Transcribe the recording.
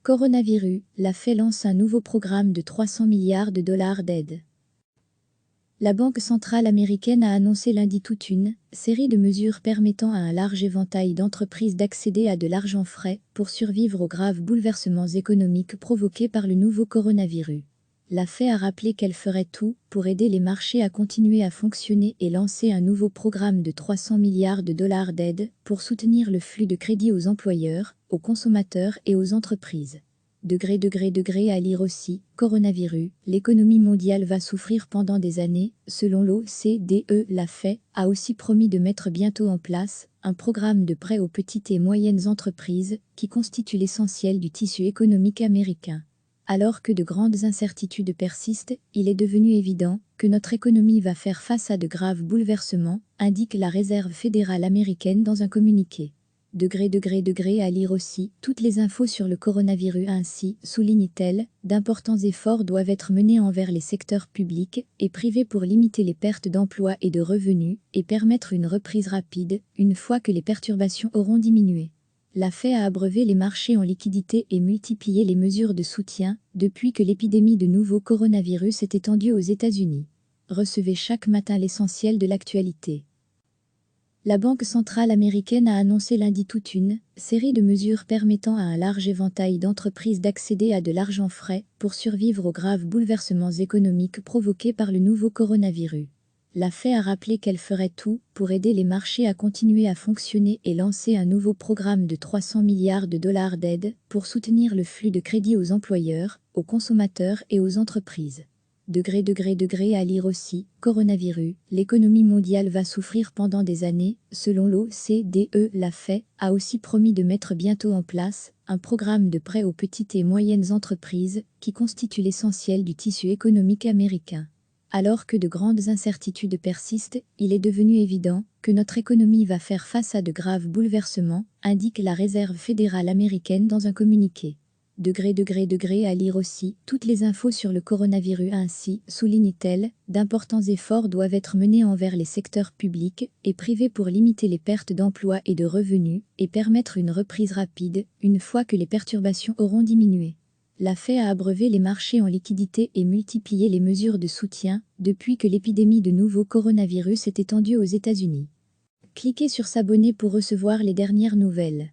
Coronavirus, la Fed lance un nouveau programme de 300 milliards de dollars d'aide. La Banque centrale américaine a annoncé lundi toute une série de mesures permettant à un large éventail d'entreprises d'accéder à de l'argent frais pour survivre aux graves bouleversements économiques provoqués par le nouveau coronavirus. La Fed a rappelé qu'elle ferait tout pour aider les marchés à continuer à fonctionner et lancer un nouveau programme de 300 milliards de dollars d'aide pour soutenir le flux de crédit aux employeurs, aux consommateurs et aux entreprises. À lire aussi, coronavirus, l'économie mondiale va souffrir pendant des années, selon l'OCDE. La Fed a aussi promis de mettre bientôt en place un programme de prêt aux petites et moyennes entreprises qui constitue l'essentiel du tissu économique américain. Alors que de grandes incertitudes persistent, il est devenu évident que notre économie va faire face à de graves bouleversements, indique la Réserve fédérale américaine dans un communiqué. À lire aussi, toutes les infos sur le coronavirus. Ainsi, souligne-t-elle, d'importants efforts doivent être menés envers les secteurs publics et privés pour limiter les pertes d'emplois et de revenus et permettre une reprise rapide une fois que les perturbations auront diminué. La Fed a abreuvé les marchés en liquidités et multiplié les mesures de soutien depuis que l'épidémie de nouveau coronavirus s'est étendue aux États-Unis. Recevez chaque matin l'essentiel de l'actualité. La Banque centrale américaine a annoncé lundi toute une série de mesures permettant à un large éventail d'entreprises d'accéder à de l'argent frais pour survivre aux graves bouleversements économiques provoqués par le nouveau coronavirus. La Fed a rappelé qu'elle ferait tout pour aider les marchés à continuer à fonctionner et lancer un nouveau programme de 300 milliards de dollars d'aide pour soutenir le flux de crédit aux employeurs, aux consommateurs et aux entreprises. À lire aussi, coronavirus, l'économie mondiale va souffrir pendant des années, selon l'OCDE. La Fed a aussi promis de mettre bientôt en place un programme de prêt aux petites et moyennes entreprises qui constitue l'essentiel du tissu économique américain. Alors que de grandes incertitudes persistent, il est devenu évident que notre économie va faire face à de graves bouleversements, indique la Réserve fédérale américaine dans un communiqué. À lire aussi, toutes les infos sur le coronavirus. Ainsi, souligne-t-elle, d'importants efforts doivent être menés envers les secteurs publics et privés pour limiter les pertes d'emplois et de revenus et permettre une reprise rapide une fois que les perturbations auront diminué. La Fed a abreuvé les marchés en liquidités et multiplié les mesures de soutien depuis que l'épidémie de nouveau coronavirus s'est étendue aux États-Unis. Cliquez sur s'abonner pour recevoir les dernières nouvelles.